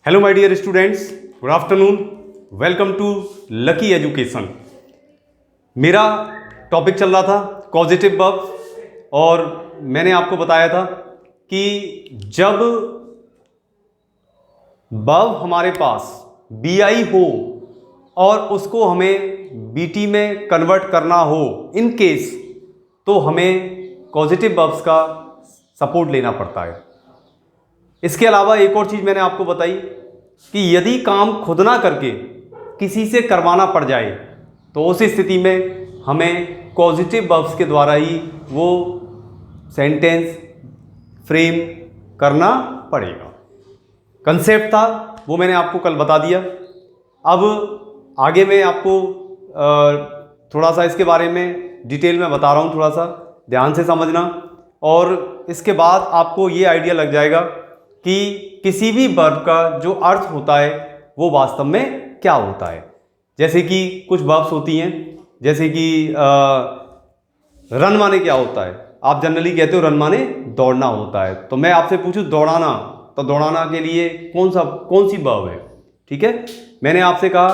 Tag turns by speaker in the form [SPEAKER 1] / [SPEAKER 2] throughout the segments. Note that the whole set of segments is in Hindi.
[SPEAKER 1] Hello my dear students, good afternoon, welcome to lucky education. मेरा टॉपिक चल रहा था कॉजेटिव वर्ब और मैंने आपको बताया था कि जब वर्ब हमारे पास बीआई हो और उसको हमें बीटी में कन्वर्ट करना हो इन केस, तो हमें कॉजेटिव वर्ब्स का सपोर्ट लेना पड़ता है। इसके अलावा एक और चीज़ मैंने आपको बताई कि यदि काम खुद ना करके किसी से करवाना पड़ जाए तो उस स्थिति में हमें कॉजेटिव वर्ब्स के द्वारा ही वो सेंटेंस फ्रेम करना पड़ेगा। कंसेप्ट था वो मैंने आपको कल बता दिया। अब आगे मैं आपको थोड़ा सा इसके बारे में डिटेल में बता रहा हूँ, थोड़ा सा ध्यान से समझना और इसके बाद आपको ये आइडिया लग जाएगा कि किसी भी वर्ब का जो अर्थ होता है वो वास्तव में क्या होता है। जैसे कि कुछ वर्ब्स होती हैं, जैसे कि रन माने क्या होता है, आप जनरली कहते हो रन माने दौड़ना होता है। तो मैं आपसे पूछूं दौड़ाना, तो दौड़ाना के लिए कौन सी वर्ब है? ठीक है, मैंने आपसे कहा,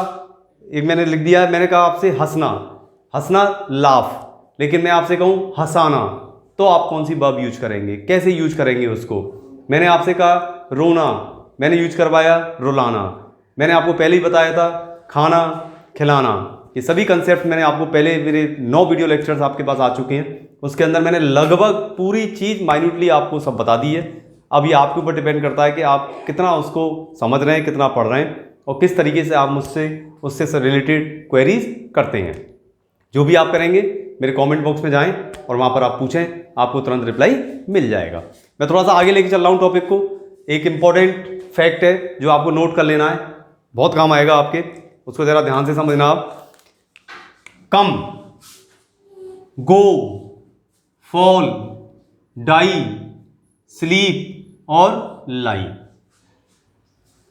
[SPEAKER 1] एक मैंने लिख दिया है, मैंने कहा आपसे हंसना लाफ, लेकिन मैं आपसे कहूँ हंसाना, तो आप कौन सी वर्ब यूज करेंगे, कैसे यूज करेंगे उसको? मैंने आपसे कहा रोना, मैंने यूज करवाया रुलाना। मैंने आपको पहले ही बताया था खाना खिलाना। ये सभी कंसेप्ट मैंने आपको पहले, मेरे 9 वीडियो लेक्चर्स आपके पास आ चुके हैं, उसके अंदर मैंने लगभग पूरी चीज़ माइन्यूटली आपको सब बता दी है। अब ये आपके ऊपर डिपेंड करता है कि आप कितना उसको समझ रहे हैं, कितना पढ़ रहे हैं और किस तरीके से आप उससे रिलेटेड क्वेरीज करते हैं। जो भी आप करेंगे मेरे कमेंट बॉक्स में जाएं और वहाँ पर आप पूछें, आपको तुरंत रिप्लाई मिल जाएगा। मैं थोड़ा सा आगे लेके चल रहा हूँ टॉपिक को। एक इम्पॉर्टेंट फैक्ट है जो आपको नोट कर लेना है, बहुत काम आएगा आपके, उसको ज़रा ध्यान से समझना आप। कम, गो, फॉल, डाई, स्लीप और लाई,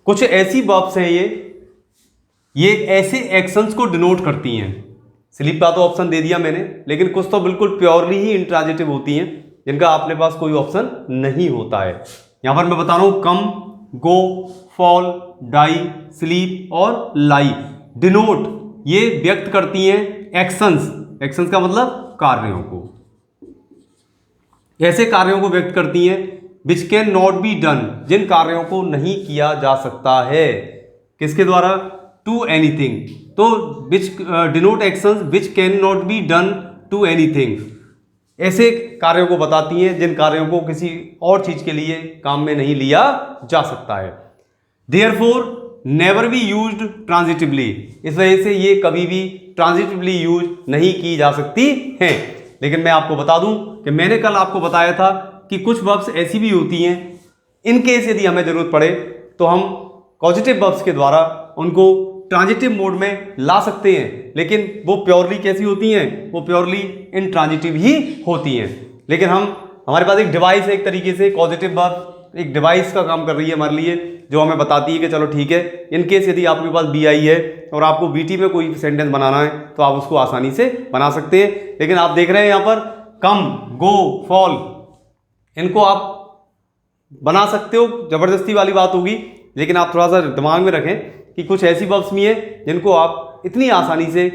[SPEAKER 1] कुछ ऐसी वर्ब्स हैं ये ऐसे एक्शंस को डिनोट करती हैं। स्लीप का तो ऑप्शन दे दिया मैंने, लेकिन कुछ तो बिल्कुल प्योरली ही इंट्रांजिटिव होती हैं जिनका अपने पास कोई ऑप्शन नहीं होता है। यहां पर मैं बता रहा हूं कम, गो, फॉल, डाई, स्लीप और लाई डिनोट, ये व्यक्त करती हैं एक्शंस का मतलब कार्यों को, ऐसे कार्यों को व्यक्त करती हैं which can not be done, जिन कार्यों को नहीं किया जा सकता है। किसके द्वारा? टू एनीथिंग, तो which denote actions which can not be done to anything, ऐसे कार्यों को बताती हैं जिन कार्यों को किसी और चीज के लिए काम में नहीं लिया जा सकता है। Therefore never be used transitively, इस वजह से ये कभी भी ट्रांजिटिवली यूज नहीं की जा सकती हैं। लेकिन मैं आपको बता दूं कि मैंने कल आपको बताया था कि कुछ वर्ब्स ऐसी भी होती हैं, इन केस यदि हमें जरूरत पड़े तो हम कॉजेटिव वर्ब्स के द्वारा उनको ट्रांजिटिव मोड में ला सकते हैं, लेकिन वो प्योरली कैसी होती हैं? वो प्योरली इंट्रांजिटिव ही होती हैं। लेकिन हमारे पास एक डिवाइस है, एक तरीके से कॉजेटिव वर्ब एक डिवाइस का काम कर रही है हमारे लिए, जो हमें बताती है कि चलो ठीक है, इन केस यदि आपके पास बीआई है और आपको बीटी में कोई सेंटेंस बनाना है तो आप उसको आसानी से बना सकते हैं। लेकिन आप देख रहे हैं यहाँ पर कम, गो, फॉल, इनको आप बना सकते हो, जबरदस्ती वाली बात होगी, लेकिन आप थोड़ा सा दिमाग में रखें कि कुछ ऐसी वर्ब्स भी हैं जिनको आप इतनी आसानी से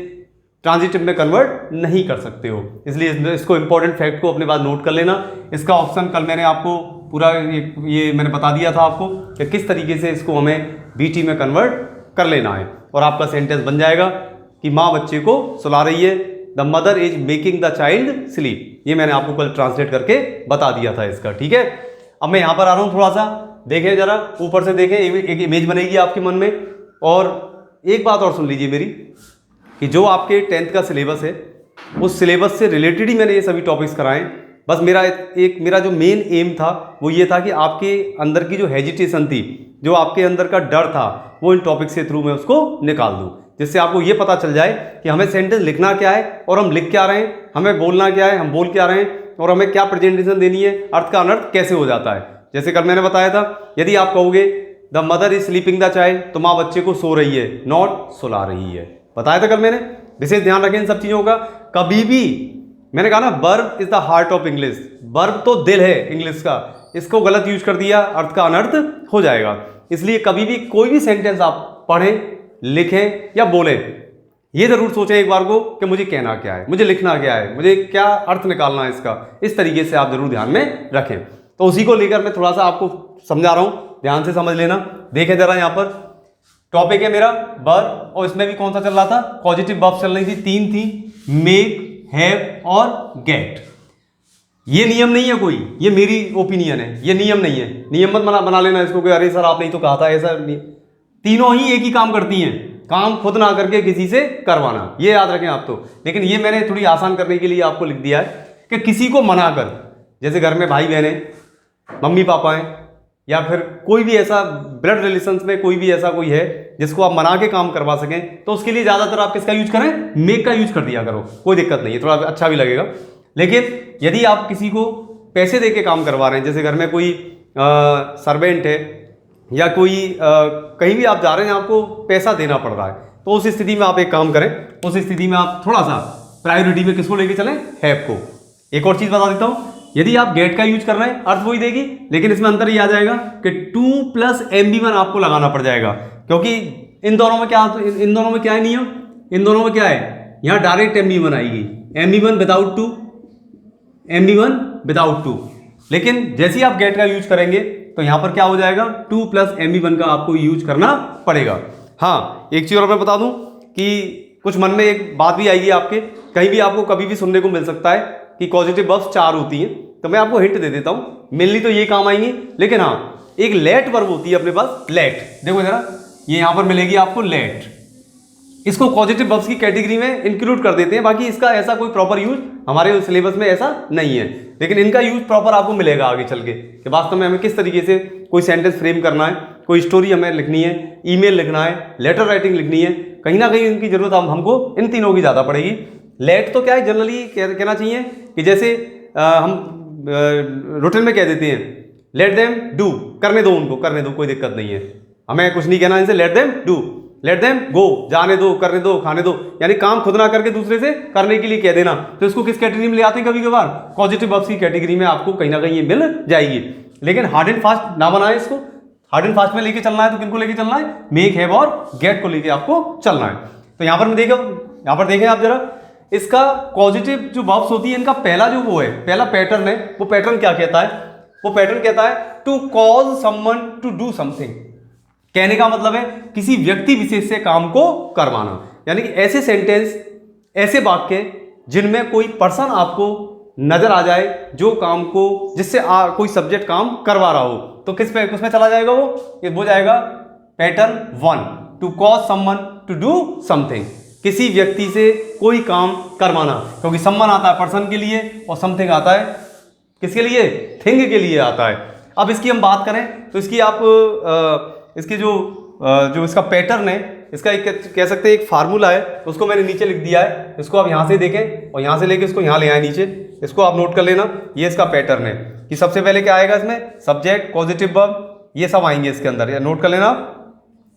[SPEAKER 1] ट्रांजिटिव में कन्वर्ट नहीं कर सकते हो। इसलिए इसको इंपॉर्टेंट फैक्ट को अपने पास नोट कर लेना। इसका ऑप्शन कल मैंने आपको पूरा ये मैंने बता दिया था आपको कि किस तरीके से इसको हमें बीटी में कन्वर्ट कर लेना है और आपका सेंटेंस बन जाएगा कि माँ बच्चे को सुला रही है, the mother is making the child sleep. ये मैंने आपको कल ट्रांसलेट करके बता दिया था इसका। ठीक है, अब मैं यहाँ पर आ रहा हूँ, थोड़ा सा देखें, जरा ऊपर से देखें, एक इमेज बनेगी आपके मन में। और एक बात और सुन लीजिए मेरी, कि जो आपके 10th का सिलेबस है उस सिलेबस से रिलेटेड ही मैंने ये सभी टॉपिक्स कराएं। बस मेरा जो मेन एम था वो ये था कि आपके अंदर की जो हेजिटेशन थी, जो आपके अंदर का डर था, वो इन टॉपिक से थ्रू मैं उसको निकाल दूं, जिससे आपको ये पता चल जाए कि हमें सेंटेंस लिखना क्या है और हम लिख क्या रहे हैं, हमें बोलना क्या है, हम बोल क्या रहे हैं, और हमें क्या प्रेजेंटेशन देनी है, अर्थ का अनर्थ कैसे हो जाता है। जैसे कल मैंने बताया था, यदि आप कहोगे the mother is sleeping the child, तो माँ बच्चे को सो रही है, नॉट सुला रही है। बताया था कल मैंने, विशेष ध्यान रखें इन सब चीजों का। कभी भी मैंने कहा ना, verb is the heart of English, verb तो दिल है इंग्लिश का, इसको गलत यूज कर दिया अर्थ का अनर्थ हो जाएगा। इसलिए कभी भी कोई भी सेंटेंस आप पढ़ें, लिखें या बोलें, ये जरूर सोचें एक बार को कि मुझे कहना क्या है, मुझे लिखना क्या है, मुझे क्या अर्थ निकालना है इसका। इस तरीके से आप जरूर ध्यान में रखें। तो उसी को लेकर मैं थोड़ा सा आपको समझा रहा हूं, ध्यान से समझ लेना। देखें जरा, यहां पर टॉपिक है मेरा वर्ब, और इसमें भी कौन सा चल रहा था, पॉजिटिव वर्ब चल रही थी, 3 थी, मेक, हैव और गेट। ये नियम नहीं है कोई, ये मेरी ओपिनियन है, ये नियम नहीं है। नियम मत बना लेना इसको कि अरे सर आपने ही तो कहा था ऐसा नहीं। तीनों ही एक ही काम करती हैं, काम खुद ना करके किसी से करवाना, ये याद रखें आप तो। लेकिन ये मैंने थोड़ी आसान करने के लिए आपको लिख दिया है कि किसी को मना कर, जैसे घर में भाई बहन है, मम्मी पापा हैं, या फिर कोई भी ऐसा ब्लड रिलेशंस में कोई भी ऐसा कोई है जिसको आप मना के काम करवा सकें, तो उसके लिए ज्यादातर आप किसका यूज करें, मेक का यूज कर दिया करो, कोई दिक्कत नहीं है, थोड़ा अच्छा भी लगेगा। लेकिन यदि आप किसी को पैसे दे के काम करवा रहे हैं, जैसे घर में कोई सर्वेंट है या कोई कहीं भी आप जा रहे हैं, आपको पैसा देना पड़ रहा है, तो उस स्थिति में आप एक काम करें, उस स्थिति में आप थोड़ा सा प्रायोरिटी में किसको लेके चलें, हैव को। एक और चीज बता देता हूं, यदि आप गेट का यूज कर रहे हैं अर्थ वही देगी, लेकिन इसमें अंतर ये आ जाएगा कि 2 + MB1 आपको लगाना पड़ जाएगा, क्योंकि इन दोनों में क्या है नियम, इन दोनों में क्या है, यहां डायरेक्ट MB1 आएगी, MB1 विदाउट टू। लेकिन जैसे ही आप गेट का यूज करेंगे तो यहां पर क्या हो जाएगा, 2 + MB1 का आपको यूज करना पड़ेगा। हाँ, एक चीज और मैं बता दूं कि कुछ मन में एक बात भी आएगी आपके, कहीं भी आपको कभी भी सुनने को मिल सकता है कि पॉजिटिव वर्ब्स 4 होती हैं, तो मैं आपको हिंट दे देता हूं, मेनली तो ये काम आएंगी। लेकिन हाँ, एक लेट वर्ब होती है अपने पास, लेट, देखो जरा, ये यहां पर मिलेगी आपको लेट, इसको पॉजिटिव वर्ब्स की कैटेगरी में इंक्लूड कर देते हैं। बाकी इसका ऐसा कोई प्रॉपर यूज हमारे सिलेबस में ऐसा नहीं है, लेकिन इनका यूज प्रॉपर आपको मिलेगा आगे चल के कि वास्तव में हमें किस तरीके से कोई सेंटेंस फ्रेम करना है, कोई स्टोरी हमें लिखनी है, ईमेल लिखना है, लेटर राइटिंग लिखनी है, कहीं ना कहीं इनकी जरूरत हमको इन तीनों की ज्यादा पड़ेगी। लेट तो क्या है, जनरली कहना चाहिए कि जैसे हम रूटीन में कह देते हैं, लेट देम डू, करने दो उनको, करने दो, कोई दिक्कत नहीं है, हमें कुछ नहीं कहना इनसे, let them do, let them go, जाने दो, करने दो, खाने दो, यानी काम खुद ना करके दूसरे से करने के लिए कह देना। तो इसको किस कैटेगरी में ले आते हैं, कभी कभार पॉजिटिव वर्ब्स की कैटेगरी में आपको कहीं ना कहीं ये मिल जाएगी। लेकिन हार्ड एंड फास्ट ना बनाए इसको, हार्ड एंड फास्ट में लेके चलना है तो किनको लेके चलना है, मेक, हैव और गेट को लेके आपको चलना है। तो यहां पर मैं यहां पर देखें आप जरा, इसका पॉजिटिव जो वर्ब्स होती है, इनका पहला जो वो है, पहला पैटर्न है, वो पैटर्न क्या कहता है, वो पैटर्न कहता है to cause someone to do something. कहने का मतलब है किसी व्यक्ति विशेष से काम को करवाना, यानी कि ऐसे सेंटेंस, ऐसे वाक्य जिनमें कोई पर्सन आपको नजर आ जाए जो काम को, जिससे कोई सब्जेक्ट काम करवा रहा हो, तो किसमें चला जाएगा वो जाएगा pattern 1, to cause someone to do something, किसी व्यक्ति से कोई काम करवाना, क्योंकि समवन आता है पर्सन के लिए और समथिंग आता है किसके लिए, थिंग के लिए आता है। अब इसकी हम बात करें तो इसकी आप इसकी जो इसका पैटर्न है, इसका एक कह सकते हैं एक फार्मूला है, उसको मैंने नीचे लिख दिया है, इसको आप यहां से देखें और यहां से लेके इसको यहां ले आए नीचे, इसको आप नोट कर लेना। ये इसका पैटर्न है कि सबसे पहले क्या आएगा इसमें, सब्जेक्ट, पॉजिटिव वर्ब, ये सब आएंगे इसके अंदर, या नोट कर लेना,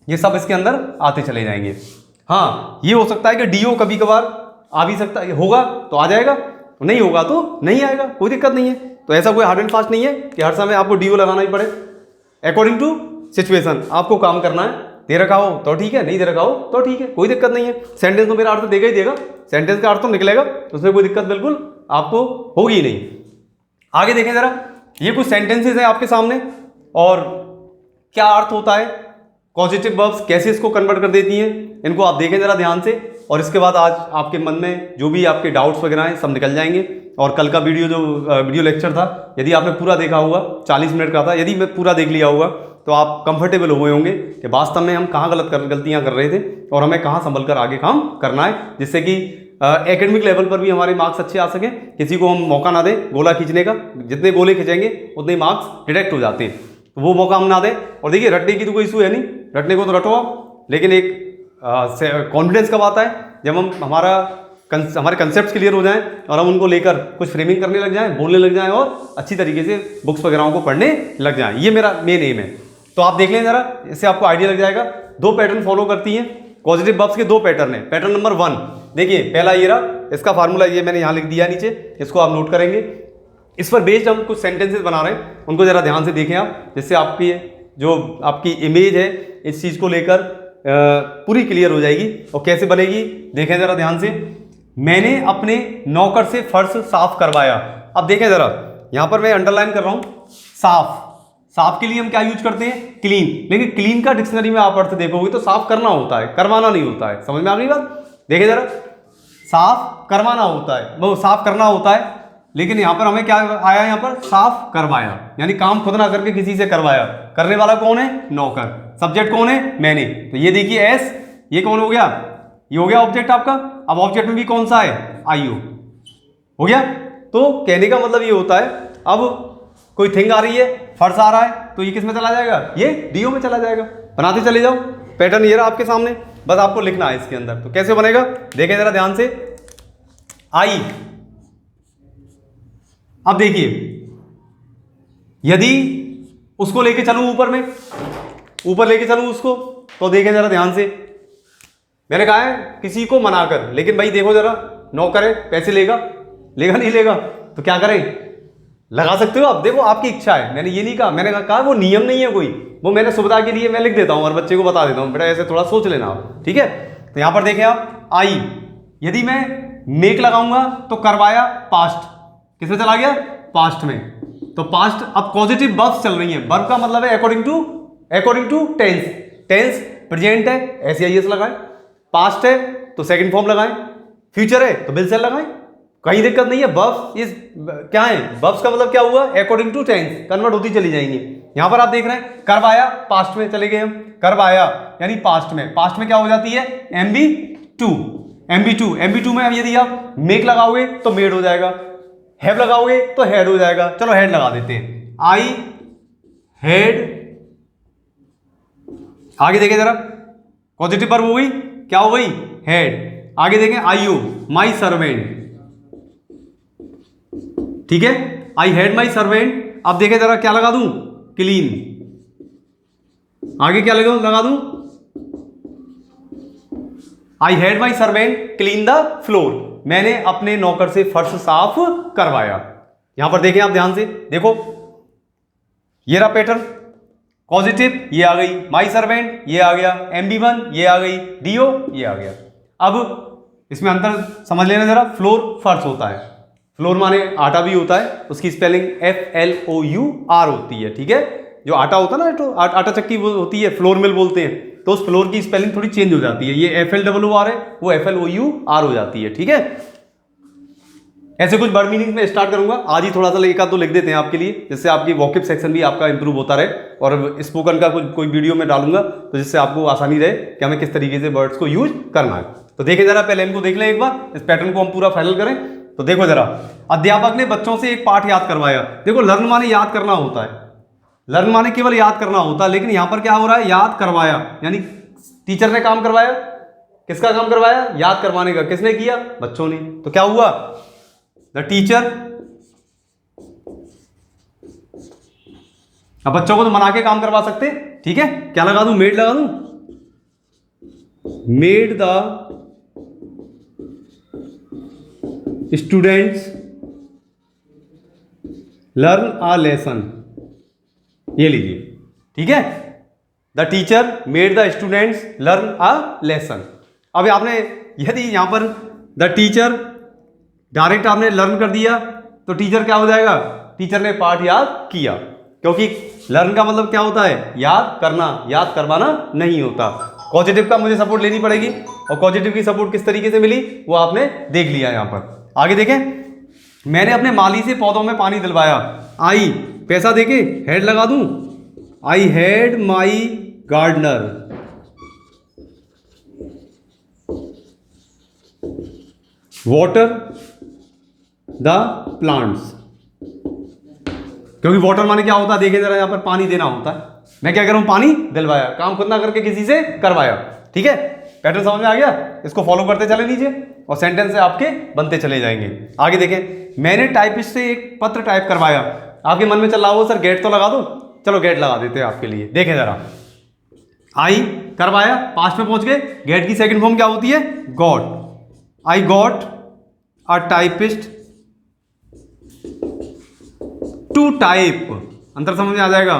[SPEAKER 1] ये सब इसके अंदर आते चले जाएंगे। हाँ, ये हो सकता है कि डीओ कभी कभार आ भी सकता है, होगा तो आ जाएगा, नहीं होगा तो नहीं आएगा, कोई दिक्कत नहीं है। तो ऐसा कोई हार्ड एंड फास्ट नहीं है कि हर समय आपको डीओ लगाना ही पड़े, अकॉर्डिंग टू सिचुएशन आपको काम करना है, दे रखा हो तो ठीक है, नहीं दे रखा हो तो ठीक है, कोई दिक्कत नहीं है। सेंटेंस तो मेरा अर्थ देगा ही देगा, सेंटेंस का अर्थ तो निकलेगा, तो उसमें कोई दिक्कत बिल्कुल आपको होगी ही नहीं। आगे देखें जरा, ये कुछ सेंटेंसेस है आपके सामने और क्या अर्थ होता है, पॉजिटिव वर्ब्स कैसे इसको कन्वर्ट कर देती हैं, इनको आप देखें जरा ध्यान से, और इसके बाद आज आपके मन में जो भी आपके डाउट्स वगैरह हैं सब निकल जाएंगे। और कल का वीडियो लेक्चर था, यदि आपने पूरा देखा होगा, 40 मिनट का था, यदि मैं पूरा देख लिया होगा तो आप कंफर्टेबल हुए होंगे कि वास्तव में हम कहाँ गलतियां कर रहे थे और हमें कहाँ संभल कर आगे काम करना है, जिससे कि एकेडमिक लेवल पर भी हमारे मार्क्स अच्छे आ सकें, किसी को हम मौका ना दें गोला खींचने का, जितने गोले खींचेंगे उतने ही मार्क्स डिडक्ट हो जाते हैं, तो वो मौका हम ना दें। और देखिए, रटने की तो कोई इशू है नहीं, रटने को तो रटो आप, लेकिन एक कॉन्फिडेंस कब आता है, जब हमारे कंसेप्ट क्लियर हो जाएं और हम उनको लेकर कुछ फ्रेमिंग करने लग जाएं, बोलने लग जाएं और अच्छी तरीके से बुक्स वगैरह को पढ़ने लग जाएं। ये मेरा मेन एम है। तो आप देख लें जरा, इससे आपको आइडिया लग जाएगा। 2 पैटर्न फॉलो करती हैं पॉजिटिव वर्ब्स के, 2 पैटर्न है। पैटर्न नंबर 1 देखिए, पहला ये रहा, इसका फार्मूला ये मैंने यहाँ लिख दिया नीचे, इसको आप नोट करेंगे। इस पर बेस्ड हम कुछ सेंटेंसेस बना रहे हैं, उनको जरा ध्यान से देखें आप, जिससे आपकी जो आपकी इमेज है इस चीज़ को लेकर पूरी क्लियर हो जाएगी। और कैसे बनेगी देखें ज़रा ध्यान से। मैंने अपने नौकर से फर्श साफ करवाया। अब देखें ज़रा, यहाँ पर मैं अंडरलाइन कर रहा हूँ साफ। साफ के लिए हम क्या यूज करते हैं? क्लीन। लेकिन क्लीन का डिक्शनरी में आप अर्थ देखोगे तो साफ करना होता है, करवाना नहीं होता है। समझ में आ गई बात? देखिए जरा, साफ करवाना होता है, वो साफ करना होता है, लेकिन यहां पर हमें क्या आया? यहां पर साफ करवाया, यानी काम खुद ना करके किसी से करवाया। करने वाला कौन है? नौकर। सब्जेक्ट कौन है? मैंने। तो ये देखिए एस, ये कौन हो गया? ये हो गया ऑब्जेक्ट आपका। अब ऑब्जेक्ट में भी कौन सा है? आईओ हो गया। तो कहने का मतलब ये होता है, अब कोई थिंग आ रही है, फर्श आ रहा है, तो ये किस में चला जाएगा? ये डीओ में चला जाएगा। बनाते चले जाओ। पैटर्न ये रहा आपके सामने, बस आपको लिखना है इसके अंदर। तो कैसे बनेगा देखें जरा ध्यान से। आई, अब देखिए यदि उसको लेके चलूं ऊपर में, ऊपर लेके चलूं उसको, तो देखें जरा ध्यान से। मैंने कहा है किसी को मनाकर, लेकिन भाई देखो जरा, नौकर है, पैसे लेगा? लेगा नहीं लेगा? तो क्या करें? लगा सकते हो आप, देखो आपकी इच्छा है। मैंने ये नहीं कहा, मैंने कहा वो नियम नहीं है कोई, वो मैंने सुविधा के लिए मैं लिख देता हूं और बच्चे को बता देता हूं, बेटा ऐसे थोड़ा सोच लेना आप, ठीक है। तो यहां पर देखें आप, आई, यदि मैं मेक लगाऊंगा तो करवाया पास्ट, किसमें चला गया? पास्ट में। तो पास्ट, अब पॉजिटिव वर्ब्स चल रही हैं। वर्ब का मतलब है according to tense. Tense present है, एस लगाएं। पास्ट है तो सेकंड फॉर्म लगाएं। फ्यूचर है तो विल से लगाएं, कहीं दिक्कत नहीं है। वर्ब्स इज क्या है? वर्ब्स का मतलब क्या हुआ? अकॉर्डिंग टू टेंस कन्वर्ट होती चली जाएंगी। यहां पर आप देख रहे हैं करवाया, पास्ट में चले गए हम। करवाया यानी पास्ट में, पास्ट में क्या हो जाती है? MB2 में यदि आप मेक लगाओगे तो मेड हो जाएगा, हैव लगाओगे तो हैड हो जाएगा। चलो हैड लगा देते हैं, आई हैड। आगे देखें जरा, पॉजिटिव वर्ब हो गई, क्या हो गई? हैड। आगे देखें आईओ, माई सर्वेंट, ठीक है। आई हैड माई सर्वेंट। अब देखें जरा, क्या लगा दूं? क्लीन। आगे क्या लगा दूं? I had my servant clean the floor. मैंने अपने नौकर से फर्श साफ करवाया। यहां पर देखें आप ध्यान से, देखो ये रहा पैटर्न। पॉजिटिव ये आ गई, माई सर्वेंट ये आ गया, MB1 ये आ गई, डीओ ये आ गया। अब इसमें अंतर समझ लेना जरा। फ्लोर फर्श होता है, फ्लोर माने आटा भी होता है, उसकी स्पेलिंग FLOUR होती है, ठीक है। जो आटा होता है ना, तो आटा चक्की वो होती है, फ्लोर मिल बोलते हैं, तो उस फ्लोर की स्पेलिंग थोड़ी चेंज हो जाती है। ये FLOUR है, वो FLOUR हो जाती है, ठीक है। ऐसे कुछ वर्ड मीनिंग में स्टार्ट करूंगा आज ही, थोड़ा सा एक आध दो लिख देते हैं आपके लिए, जिससे आपकी वॉकिब सेक्शन भी आपका इंप्रूव होता रहे। और स्पोकन का कोई वीडियो में डालूंगा तो जिससे आपको आसानी रहे कि हमें किस तरीके से वर्ड्स को यूज करना है। तो देखें जरा, पहले इनको देख लें एक बार, इस पैटर्न को हम पूरा फाइनल करें। तो देखो जरा, अध्यापक ने बच्चों से एक पाठ याद करवाया। देखो लर्न माने याद करना होता है, लर्न माने केवल याद करना होता है, लेकिन यहां पर क्या हो रहा है? याद करवाया, यानी टीचर ने काम करवाया। किसका काम करवाया? याद करवाने का। किसने किया? बच्चों ने। तो क्या हुआ? The teacher. अब बच्चों को तो मना के काम करवा सकते, ठीक है। क्या लगा दूं? मेड लगा दूं। Made the students learn a lesson, ये लीजिए, ठीक है। The teacher made the students learn a lesson. अब आपने यदि यहां पर द टीचर डायरेक्ट आपने लर्न कर दिया तो टीचर क्या हो जाएगा? टीचर ने पाठ याद किया, क्योंकि लर्न का मतलब क्या होता है? याद करना, याद करवाना नहीं होता। पॉजिटिव का मुझे सपोर्ट लेनी पड़ेगी, और पॉजिटिव की सपोर्ट किस तरीके से मिली वो आपने देख लिया। यहां पर आगे देखें, मैंने अपने माली से पौधों में पानी दिलवाया। आई पैसा देके हेड लगा दूं, I had my gardener water the plants. क्योंकि वाटर माने क्या होता है? देखें जरा, यहां पर पानी देना होता है। मैं क्या कर रहा हूं? पानी दिलवाया, काम खुद ना करके किसी से करवाया, ठीक है। पैटर्न समझ में आ गया? इसको फॉलो करते चले नीचे और सेंटेंस से आपके बनते चले जाएंगे। आगे देखें, मैंने टाइपिस्ट से एक पत्र टाइप करवाया। आपके मन में चल रहा हो सर गेट तो लगा दो, चलो गेट लगा देते हैं आपके लिए। देखें जरा, आई करवाया, पास्ट में पहुंच गए। गेट की सेकंड फॉर्म क्या होती है? Got. I got a typist to type. अंतर समझ में आ जाएगा?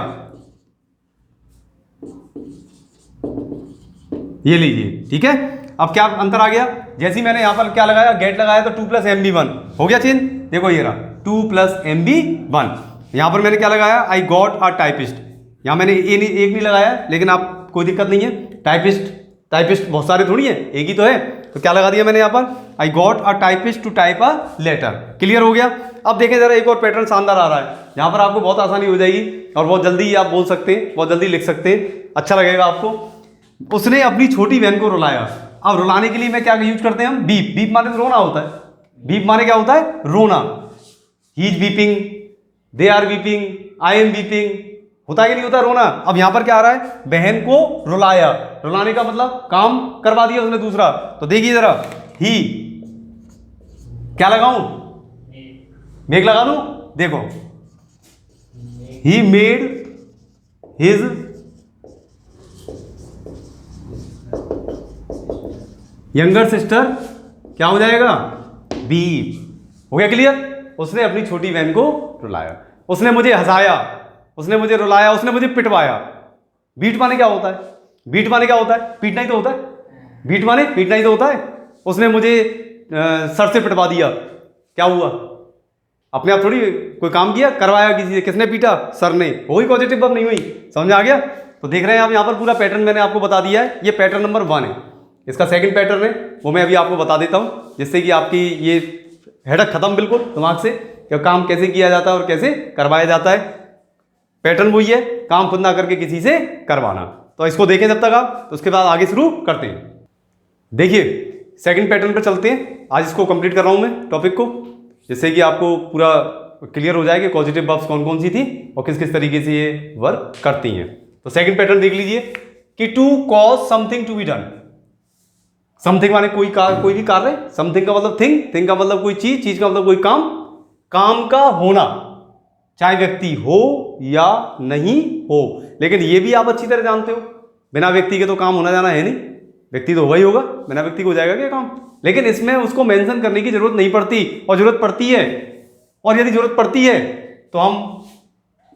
[SPEAKER 1] ये लीजिए, ठीक है। अब क्या अंतर आ गया, जैसे ही मैंने यहाँ पर क्या लगाया, गेट लगाया, तो 2 + MB1 हो गया चेंज। देखो ये रहा 2 + MB1। यहाँ पर मैंने क्या लगाया, आई गॉट अ टाइपिस्ट। यहाँ मैंने एक नहीं लगाया, लेकिन आप कोई दिक्कत नहीं है, टाइपिस्ट बहुत सारे थोड़ी है, एक ही तो है, तो क्या लगा दिया मैंने यहाँ पर, I got a typist to type a letter. Clear हो गया। अब देखें जरा, एक और पैटर्न शानदार आ रहा है, यहाँ पर आपको बहुत आसानी हो जाएगी और बहुत जल्दी आप बोल सकते हैं, बहुत जल्दी लिख सकते हैं, अच्छा लगेगा आपको। उसने अपनी छोटी बहन को रुलाया। अब रुलाने के लिए मैं क्या यूज करते हैं हम, बीप। बीप माने तो रोना होता है, बीप माने क्या होता है, रोना। He is weeping, they are weeping, I am weeping, होता है कि नहीं होता रोना। अब यहां पर क्या आ रहा है, बहन को रुलाया। रुलाने का मतलब काम करवा दिया उसने दूसरा। तो देखिए जरा, ही क्या लगाऊं, मेक लगा दूं। देखो, he made his younger sister, क्या हो जाएगा, बीप। हो गया क्लियर। उसने अपनी छोटी बहन को रुलाया, उसने मुझे हंसाया, उसने मुझे रुलाया, उसने मुझे पिटवाया। बीट माने क्या होता है, बीट माने क्या होता है, पीटना ही तो होता है। बीट माने पीटना ही तो होता है। उसने मुझे सर से पिटवा दिया, क्या हुआ, अपने आप थोड़ी कोई काम किया, करवाया किसी से, किसने पीटा, सर ने, हो गई पॉजिटिव वर्ब, नहीं हुई। समझ आ गया। तो देख रहे हैं आप, यहाँ पर पूरा पैटर्न मैंने आपको बता दिया है। ये पैटर्न नंबर 1 है। इसका सेकंड पैटर्न है वो मैं अभी आपको बता देता हूँ, जिससे कि आपकी ये हेडक खत्म बिल्कुल दिमाग से, कि काम कैसे किया जाता है और कैसे करवाया जाता है। पैटर्न वही है, काम खुद ना करके किसी से करवाना। तो इसको देखें जब तक आप, तो उसके बाद आगे शुरू करते हैं। देखिए सेकंड पैटर्न पर चलते हैं। आज इसको कंप्लीट कर रहा हूं मैं टॉपिक को, जिससे कि आपको पूरा क्लियर हो जाए कि पॉजिटिव वर्ब्स कौन कौन सी थी और किस किस तरीके से ये वर्क करती हैं। तो सेकंड पैटर्न देख लीजिए कि to cause something to be done. Something माने कोई भी कार्य, समथिंग का मतलब थिंग, थिंग का मतलब कोई चीज, चीज का मतलब कोई काम, काम का होना, चाहे व्यक्ति हो या नहीं हो। लेकिन ये भी आप अच्छी तरह जानते हो, बिना व्यक्ति के तो काम होना जाना है नहीं, व्यक्ति तो होगा ही होगा, बिना व्यक्ति को हो जाएगा क्या काम। लेकिन इसमें उसको मेंशन करने की जरूरत नहीं पड़ती, और जरूरत पड़ती है, और यदि जरूरत पड़ती है तो हम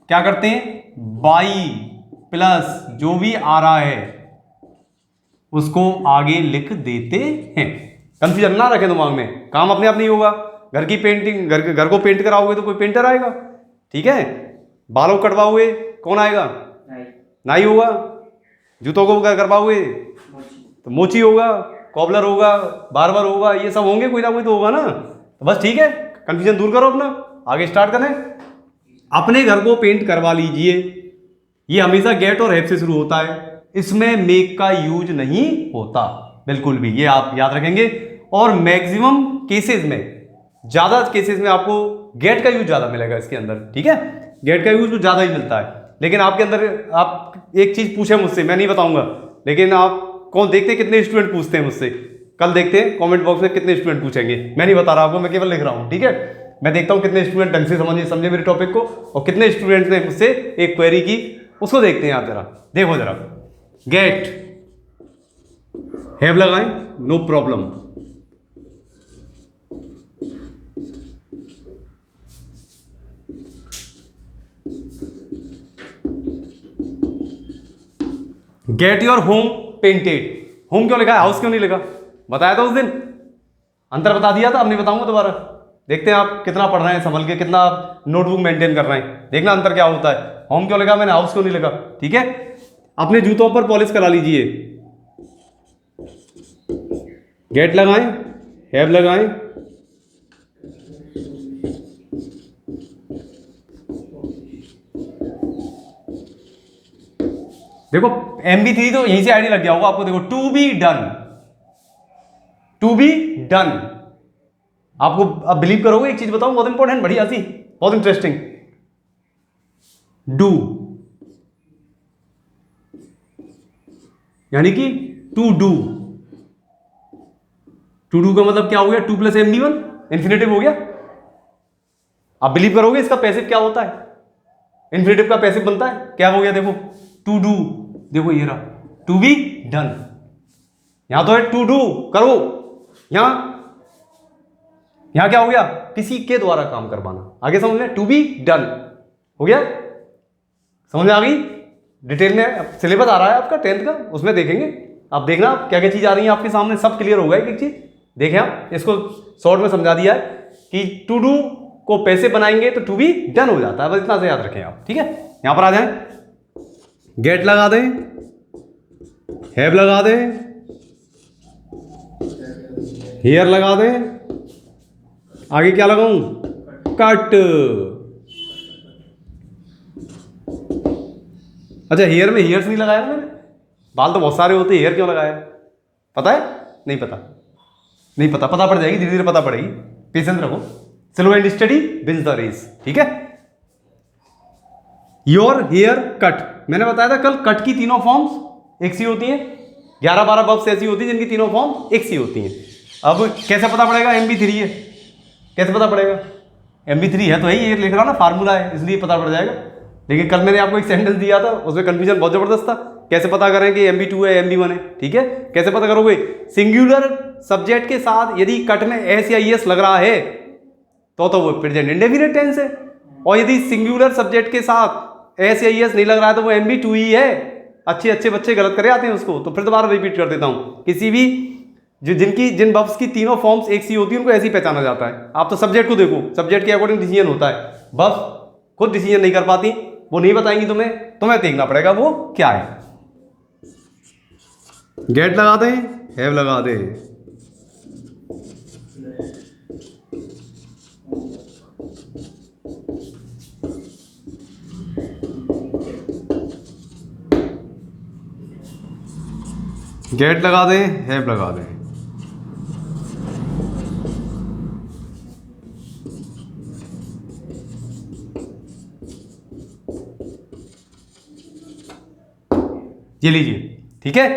[SPEAKER 1] क्या करते हैं, बाई प्लस जो भी आ रहा है उसको आगे लिख देते हैं। कंफ्यूजन ना रखें दिमाग में, काम अपने आप नहीं होगा। घर की पेंटिंग, घर को पेंट कराओगे तो कोई पेंटर आएगा, ठीक है। बालों कटवाओगे कौन आएगा, नाई होगा। जूतों को करवाओगे तो मोची होगा, कॉबलर होगा, बार्बर होगा, ये सब होंगे, कोई ना कोई तो होगा ना। तो बस ठीक है, कंफ्यूजन दूर करो अपना, आगे स्टार्ट करें। अपने घर को पेंट करवा लीजिए, ये हमेशा गेट और हैव से शुरू होता है, इसमें मेक का यूज नहीं होता बिल्कुल भी, ये आप याद रखेंगे। और मैक्सिमम केसेस में, ज्यादा केसेस में आपको गेट का यूज ज्यादा मिलेगा इसके अंदर, ठीक है। गेट का यूज ज्यादा ही मिलता है। लेकिन आपके अंदर आप एक चीज पूछे मुझसे, मैं नहीं बताऊंगा, लेकिन आप कौन देखते हैं कितने स्टूडेंट पूछते हैं मुझसे, कल देखते हैं कमेंट बॉक्स में कितने स्टूडेंट पूछेंगे। मैं नहीं बता रहा आपको, मैं केवल लिख रहा हूं, ठीक है। मैं देखता हूं कितने स्टूडेंट ढंग से समझे मेरे टॉपिक को, और कितने स्टूडेंट ने मुझसे एक क्वेरी की, उसको देखते हैं आप जरा। देखो जरा, गेट हैव लगाएं, no problem. Get your home painted. Home क्यों लिखा है, हाउस क्यों नहीं लिखा, बताया था उस दिन, अंतर बता दिया था, अब नहीं बताऊंगा दोबारा। देखते हैं आप कितना पढ़ रहे हैं संभल के, कितना आप नोटबुक मेंटेन कर रहे हैं, देखना अंतर क्या होता है। होम क्यों लिखा मैंने, हाउस क्यों नहीं लिखा, ठीक है। अपने जूतों पर पॉलिश करा लीजिए, गेट लगाएं, हैव लगाएं। देखो MB3 तो यहीं से आईडी लग गया होगा आपको। देखो to be done, to be done. आपको अब बिलीव करोगे, एक चीज बताऊं बहुत इंपॉर्टेंट, बढ़िया सी, बहुत इंटरेस्टिंग। डू यानी कि टू डू, टू डू का मतलब क्या हो गया, 2 + MB1 इंफिनिटिव हो गया। आप बिलीव करोगे इसका पैसिव क्या होता है, इंफिनिटिव का पैसिव बनता है क्या हो गया, देखो टू डू, देखो ये रहा टू बी डन। यहां तो है टू डू करो, यहां क्या हो गया, किसी के द्वारा काम करवाना। आगे समझ में, टू बी डन हो गया, समझ में आ गई। डिटेल में सिलेबस आ रहा है आपका 10th का, उसमें देखेंगे, आप देखना क्या क्या चीज़ आ रही है आपके सामने, सब क्लियर होगा एक एक चीज़। देखें आप, इसको शॉर्ट में समझा दिया है कि टू डू को पैसे बनाएंगे तो टू बी डन हो जाता है, बस इतना से याद रखें आप, ठीक है। यहां पर आ जाएं, गेट लगा दें, हैव लगा दें, हियर लगा दें, आगे क्या लगाऊं, कट। अच्छा हियर में हियर्स नहीं लगाया मैंने, बाल तो बहुत सारे होते हैं, हेयर क्यों लगाया, पता है? नहीं पता, नहीं पता, पता पड़ जाएगी, धीरे धीरे पता पड़ेगी, पेशेंस रखो। Slow and study wins the race, ठीक है। योर हेयर कट, मैंने बताया था कल, कट की तीनों फॉर्म्स एक सी होती हैं, 11-12 वर्ब्स ऐसी होती हैं जिनकी तीनों फॉर्म एक सी होती हैं। अब कैसे पता पड़ेगा, MB3 है, कैसे पता पड़ेगा, MB3 है तो है, ये लिख रहा ना फार्मूला है, इसलिए पता पड़ जाएगा। लेकिन कल मैंने आपको एक सेंटेंस दिया था, उसमें कंफ्यूजन बहुत जबरदस्त था, कैसे पता करें कि MB2 है MB1 है, ठीक है। कैसे पता करोगे, सिंगुलर सब्जेक्ट के साथ यदि कट में एस या ईएस लग रहा है तो वो प्रेजेंट इंडेफिनिट टेंस है, और यदि सिंगुलर सब्जेक्ट के साथ एस या ईएस नहीं लग रहा है तो वो MB2 ही है। अच्छे अच्छे बच्चे गलत करे आते हैं उसको, तो फिर दोबारा रिपीट कर देता हूं, किसी भी जिन वर्ब्स की तीनों फॉर्म्स एक सी होती है उनको ऐसे ही पहचाना जाता है। आप तो सब्जेक्ट को देखो, सब्जेक्ट के अकॉर्डिंग डिसीजन होता है, वर्ब्स खुद डिसीजन नहीं कर पाती, वो नहीं बताएंगी तुम्हें देखना पड़ेगा वो क्या है। गेट लगा दें, हैव लगा दें, गेट लगा दें, हैव लगा दें, ये लीजिए, ठीक है।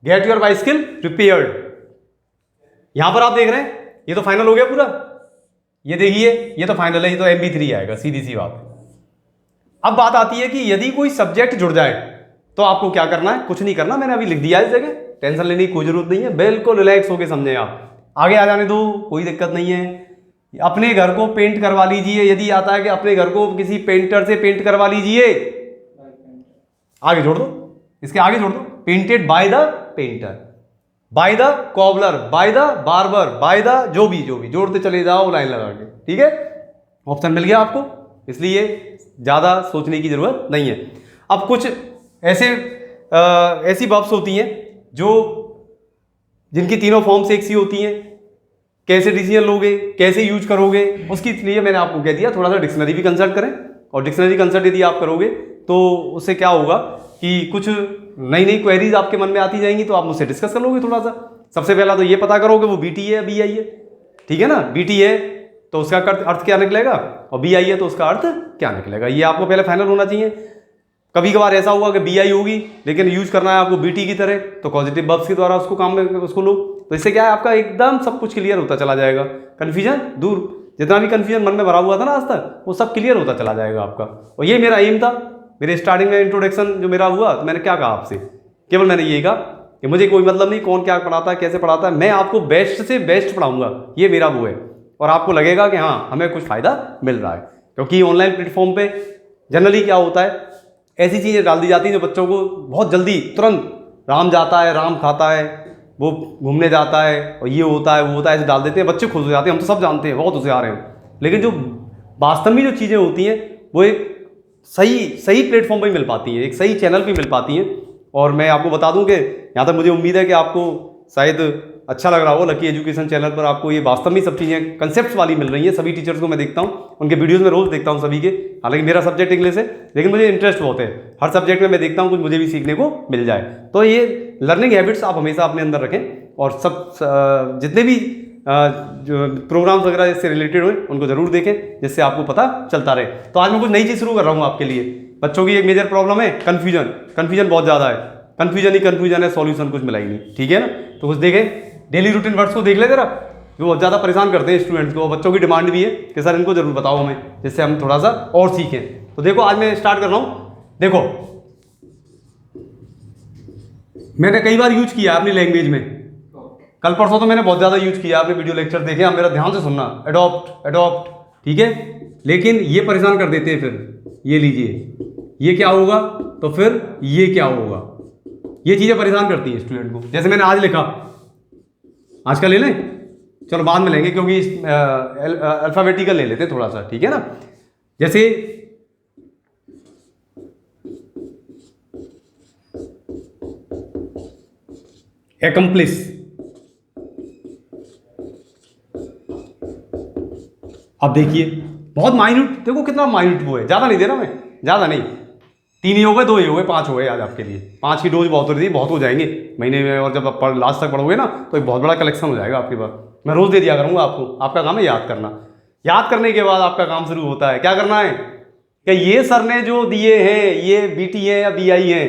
[SPEAKER 1] गेट योर बाइसिकल प्रिपेयर्ड, यहां पर आप देख रहे हैं ये तो फाइनल हो गया पूरा, ये देखिए ये तो फाइनल है, ये तो MB3 आएगा, सीधी सी बात। अब बात आती है कि यदि कोई सब्जेक्ट जुड़ जाए तो आपको क्या करना है, कुछ नहीं करना, मैंने अभी लिख दिया इस जगह, टेंशन लेने की कोई जरूरत नहीं है, बिल्कुल रिलैक्स होकर समझें आप, आगे आ जाने दो, कोई दिक्कत नहीं है। अपने घर को पेंट करवा लीजिए, यदि आता है कि अपने घर को किसी पेंटर से पेंट करवा लीजिए, आगे जोड़ दो, इसके आगे जोड़ दो, painted by the painter, by the cobbler, by the barber, by the जो भी जोड़ते चले जाओ लाइन लगा के, ठीक है। ऑप्शन मिल गया आपको, इसलिए ज्यादा सोचने की जरूरत नहीं है। अब कुछ ऐसी वर्ब्स होती हैं जिनकी तीनों फॉर्म्स एक सी होती हैं, कैसे डिसीजन लोगे, कैसे यूज करोगे, उसके लिए मैंने आपको कह दिया थोड़ा सा डिक्शनरी भी कंसल्ट करें, और डिक्शनरी कंसल्ट यदि आप करोगे तो उससे क्या होगा कि कुछ नई नई क्वेरीज आपके मन में आती जाएंगी, तो आप मुझसे डिस्कस कर लोगे थोड़ा सा। सबसे पहला तो ये पता करोगे वो BT है BI है, ठीक है ना। BT है तो उसका अर्थ क्या निकलेगा, और BI है तो उसका अर्थ क्या निकलेगा, ये आपको पहले फाइनल होना चाहिए। कभी कभार ऐसा होगा कि BI होगी लेकिन यूज करना है आपको BT की तरह, तो पॉजिटिव वर्ब्स के द्वारा उसको काम में उसको लो, तो इससे क्या है आपका एकदम सब कुछ क्लियर होता चला जाएगा, कंफ्यूजन दूर, जितना भी कंफ्यूजन मन में भरा हुआ था ना आज तक वो सब क्लियर होता चला जाएगा आपका। और ये मेरा एम था, मेरे स्टार्टिंग में इंट्रोडक्शन जो मेरा हुआ तो मैंने क्या कहा आपसे, केवल मैंने यही कहा कि मुझे कोई मतलब नहीं कौन क्या पढ़ाता है कैसे पढ़ाता है, मैं आपको बेस्ट से बेस्ट पढ़ाऊंगा, ये मेरा वो है, और आपको लगेगा कि हाँ हमें कुछ फायदा मिल रहा है। क्योंकि ऑनलाइन प्लेटफॉर्म पे जनरली क्या होता है, ऐसी चीज़ें डाल दी जाती हैं जो बच्चों को बहुत जल्दी तुरंत राम जाता है, राम खाता है, वो घूमने जाता है, और ये होता है वो होता है, ऐसे डाल देते हैं, बच्चे खुश हो जाते हैं, हम तो सब जानते हैं, बहुत होशियार हैं। लेकिन जो वास्तव में जो चीज़ें होती हैं वो एक सही प्लेटफॉर्म पर मिल पाती हैं, एक सही चैनल पर मिल पाती हैं। और मैं आपको बता दूं कि यहाँ तक मुझे उम्मीद है कि आपको शायद अच्छा लग रहा हो, लकी एजुकेशन चैनल पर आपको ये वास्तव में सब चीज़ें कंसेप्ट्स वाली मिल रही हैं। सभी टीचर्स को मैं देखता हूँ, उनके वीडियोस में रोज़ देखता हूँ सभी के, हालांकि मेरा सब्जेक्ट इंग्लिश है लेकिन मुझे इंटरेस्ट बहुत है, हर सब्जेक्ट में मैं देखता हूँ कुछ मुझे भी सीखने को मिल जाए। तो ये लर्निंग हैबिट्स आप हमेशा अपने अंदर रखें, और सब जितने भी जो प्रोग्राम्स वगैरह इससे रिलेटेड हुए उनको जरूर देखें, जिससे आपको पता चलता रहे। तो आज मैं कुछ नई चीज़ शुरू कर रहा हूँ आपके लिए। बच्चों की एक मेजर प्रॉब्लम है कन्फ्यूजन बहुत ज़्यादा है, कन्फ्यूजन है, सॉल्यूशन कुछ मिला ही नहीं, ठीक है ना। तो कुछ देखें, डेली रूटीन वर्ड्स को देख ले जरा, जो बहुत ज़्यादा परेशान करते हैं स्टूडेंट्स को, बच्चों की डिमांड भी है कि सर इनको जरूर बताओ हमें, जिससे हम थोड़ा सा और सीखें। तो देखो आज मैं स्टार्ट कर रहा हूँ। देखो मैंने कई बार यूज किया अपनी लैंग्वेज में, कल परसों तो मैंने बहुत ज़्यादा यूज किया, आपने वीडियो लेक्चर देखे, आप मेरा ध्यान से सुनना, एडॉप्ट, ठीक है। लेकिन ये परेशान कर देते हैं, फिर ये लीजिए ये क्या होगा, तो फिर ये क्या होगा, ये चीज़ें परेशान करती हैं स्टूडेंट को। जैसे मैंने आज लिखा, आज का ले लें, चलो बाद में लेंगे क्योंकि अल्फाबेटिकल ले लेते हैं थोड़ा सा, ठीक है ना। जैसे एक्म्प्लिस, अब देखिए बहुत माइन्यूट, देखो कितना माइन्यूट वो है, ज़्यादा नहीं दे रहा मैं, ज़्यादा नहीं, 3 ही हो गए, 2 ही हो गए, 5 हो गए आज आपके लिए। 5 की डोज बहुत हो रही थी, बहुत हो जाएंगे महीने में, और जब आप लास्ट तक पढ़ोगे ना तो एक बहुत बड़ा कलेक्शन हो जाएगा आपके पास। मैं रोज़ दे दिया करूँगा आपको, आपका काम है याद करना। याद करने के बाद आपका काम शुरू होता है, क्या करना है कि ये सर ने जो दिए हैं, ये बीटी है या बीआई है,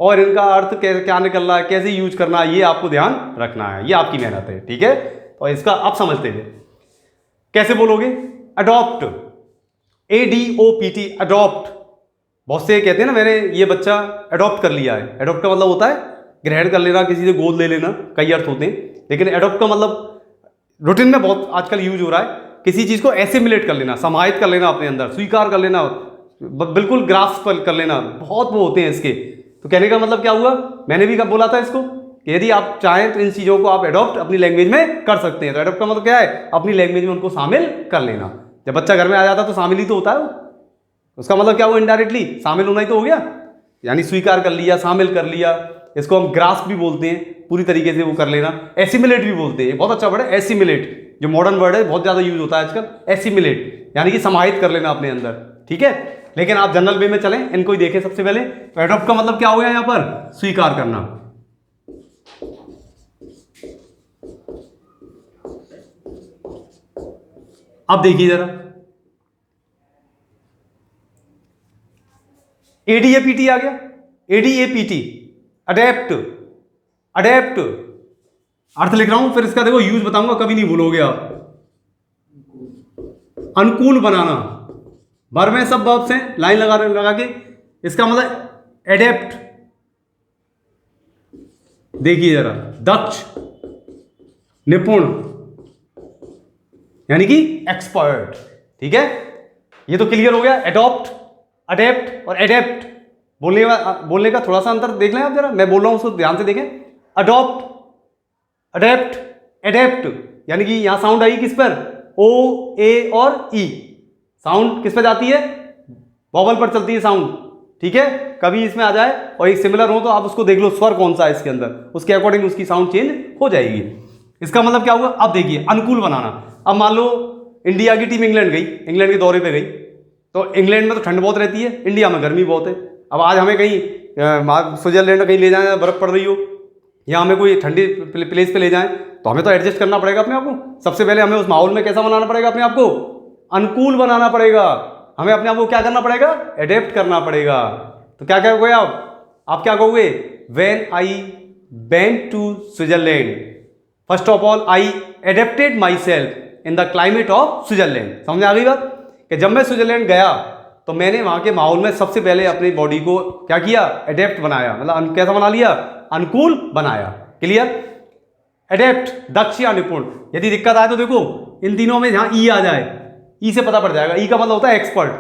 [SPEAKER 1] और इनका अर्थ क्या निकल रहा है, कैसे यूज करना है, ये आपको ध्यान रखना है, ये आपकी मेहनत है, ठीक है। और इसका आप समझते हैं, कैसे बोलोगे, अडॉप्ट, ADOPT, अडॉप्ट। बहुत से कहते हैं ना मैंने ये बच्चा अडॉप्ट कर लिया है। अडॉप्ट का मतलब होता है ग्रहण कर लेना, किसी से गोद ले लेना, कई अर्थ होते हैं, लेकिन अडॉप्ट का मतलब रूटीन में बहुत आजकल यूज हो रहा है, किसी चीज को एसिमिलेट कर लेना, समाहित कर लेना अपने अंदर, स्वीकार कर लेना, बिल्कुल ग्रास्प कर लेना, बहुत वो होते हैं इसके। तो कहने का मतलब क्या हुआ, मैंने भी कब बोला था इसको कि यदि आप चाहें तो इन चीजों को आप अडॉप्ट अपनी लैंग्वेज में कर सकते हैं। तो अडॉप्ट का मतलब क्या है, अपनी लैंग्वेज में उनको शामिल कर लेना। जब बच्चा घर में आ जाता तो शामिल ही तो होता है वो, उसका मतलब क्या हुआ, इनडायरेक्टली शामिल होना ही तो हो गया, यानी स्वीकार कर लिया, शामिल कर लिया। इसको हम ग्रास्प भी बोलते हैं, पूरी तरीके से वो कर लेना। एसिमिलेट भी बोलते हैं, बहुत अच्छा वर्ड है एसिमिलेट, जो मॉडर्न वर्ड है, बहुत ज्यादा यूज होता है आजकल। एसिमिलेट यानी कि समाहित कर लेना अपने अंदर, ठीक है। लेकिन आप जनरल वे में चलें, इनको ही देखें सबसे पहले। तो एडॉप्ट का मतलब क्या हो गया यहां पर, स्वीकार करना। अब देखिए जरा, ADAPT आ गया, ADAPT, अडेप्ट, अडेप्ट अर्थ लिख रहा हूं, फिर इसका देखो यूज बताऊंगा, कभी नहीं भूलोगे आप। अनुकूल बनाना, वर्ब में सब वर्ब्स हैं, लाइन लगा के, इसका मतलब एडेप्ट। देखिए जरा, दक्ष, निपुण, यानी कि एक्सपर्ट, ठीक है। ये तो क्लियर हो गया, एडॉप्ट, अडेप्ट और एडेप्ट। बोलने का थोड़ा सा अंतर देख लें आप जरा, मैं बोल रहा हूं उसको ध्यान से देखें। अडॉप्ट, अडेप्ट, एडेप्ट, यानी कि यहां साउंड आई किस पर, O, A और E। साउंड किस पे जाती है, वॉवल पर चलती है साउंड, ठीक है। कभी इसमें आ जाए और एक सिमिलर हो तो आप उसको देख लो स्वर कौन सा है इसके अंदर, उसके अकॉर्डिंग उसकी साउंड चेंज हो जाएगी। इसका मतलब क्या हुआ, अब देखिए अनुकूल बनाना। अब मान लो इंडिया की टीम इंग्लैंड गई, इंग्लैंड के दौरे पे गई, तो इंग्लैंड में तो ठंड बहुत रहती है, इंडिया में गर्मी बहुत है। अब आज हमें कहीं स्विट्जरलैंड कहीं ले जाए, बर्फ पड़ रही हो, या हमें कोई ठंडी प्लेस पे ले जाएं, तो हमें तो एडजस्ट करना पड़ेगा अपने आप को। सबसे पहले हमें उस माहौल में कैसा बनाना पड़ेगा, अपने आप को अनुकूल बनाना पड़ेगा। हमें अपने आप को क्या करना पड़ेगा, एडेप्ट करना पड़ेगा। तो क्या कहोगे आप क्या कहोगे, when I went to Switzerland, first of all I adapted myself in the climate of Switzerland. समझ आ गई बात, कि जब मैं स्विट्जरलैंड गया तो मैंने वहां के माहौल में सबसे पहले अपनी बॉडी को क्या किया, एडेप्ट बनाया, मतलब कैसा बना लिया, अनुकूल बनाया। क्लियर, एडेप्ट, दक्ष या निपुण। यदि दिक्कत आए तो देखो इन तीनों में जहां ई आ जाए, ई से पता पड़ जाएगा। ई का मतलब होता है एक्सपर्ट,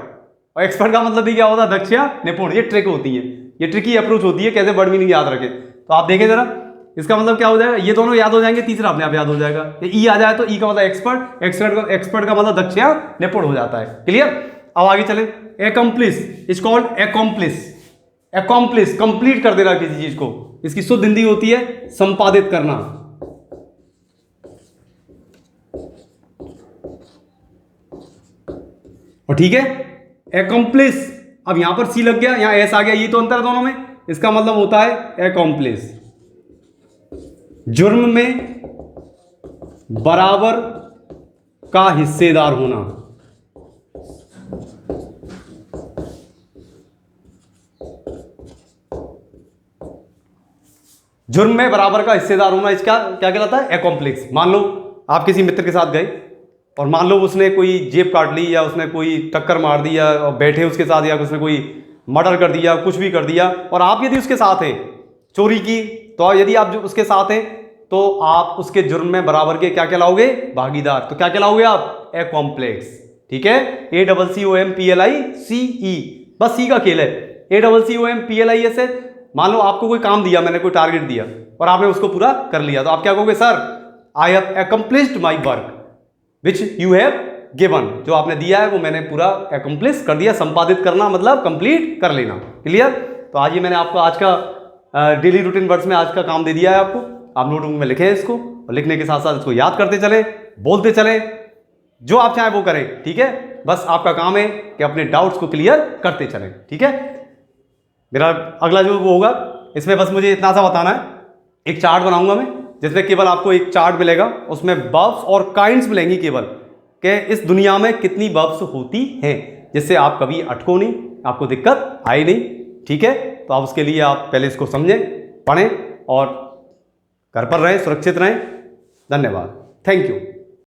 [SPEAKER 1] और एक्सपर्ट का मतलब भी क्या होता है, दक्ष या निपुण। ये ट्रिक होती है, ये ट्रिकी अप्रोच होती है, कैसे वर्ड मीनिंग याद रखे। तो आप देखें जरा, इसका मतलब क्या हो जाएगा, ये दोनों याद हो जाएंगे, तीसरा अपने आप याद हो जाएगा। ई आ जाए तो ई का मतलब एक्सपर्ट, एक्सपर्ट का मतलब दक्ष या निपुण हो जाता है। क्लियर, अब आगे चले। Accomplish is called accomplish, accomplish complete कर देना किसी चीज को, इसकी शुद्ध हिंदी होती है संपादित करना। और ठीक है, एकम्प्लिस, अब यहां पर सी लग गया, यहां एस आ गया, ये तो अंतर है दोनों में। इसका मतलब होता है एकम्प्लिस, जुर्म में बराबर का हिस्सेदार होना। जुर्म में बराबर का हिस्सेदार होना, इसका क्या कहलाता है, एकम्प्लिस। मान लो आप किसी मित्र के साथ गए और मान लो उसने कोई जेब काट ली, या उसने कोई टक्कर मार दी, या बैठे उसके साथ, या उसने कोई मर्डर कर दिया, कुछ भी कर दिया, और आप यदि उसके साथ हैं, चोरी की, तो यदि आप जो उसके साथ हैं तो आप उसके जुर्म में बराबर के क्या कहलाओगे, भागीदार। तो क्या कहलाओगे आप, एकम्प्लिस। ठीक है, ACCOMPLICE, बस सी का खेल है। ACCOMPLIS है, मान लो आपको कोई काम दिया, मैंने कोई टारगेट दिया और आपने उसको पूरा कर लिया, तो आप क्या कहोगे? Sir I have accomplished my work which you have given. जो आपने दिया है वो मैंने पूरा अकम्प्लिश कर दिया। संपादित करना मतलब कंप्लीट कर लेना। क्लियर? तो आज ये मैंने आपको आज का डेली रूटीन वर्ड्स में आज का काम दे दिया है आपको। आप नोटबुक में लिखें इसको, और लिखने के साथ साथ इसको याद करते चलें, बोलते चलें, जो आप चाहें वो करें। ठीक है? बस आपका काम है कि अपने डाउट्स को क्लियर करते चलें। ठीक है? मेरा अगला जो वो होगा, इसमें बस मुझे इतना सा बताना है, एक चार्ट बनाऊंगा मैं जिसमें केवल आपको एक चार्ट मिलेगा, उसमें वर्ब्स और काइंड्स मिलेंगी केवल, कि इस दुनिया में कितनी वर्ब्स होती हैं, जिससे आप कभी अटको नहीं, आपको दिक्कत आए नहीं। ठीक है? तो आप उसके लिए आप पहले इसको समझें, पढ़ें और घर पर रहें, सुरक्षित रहें। धन्यवाद। Thank you.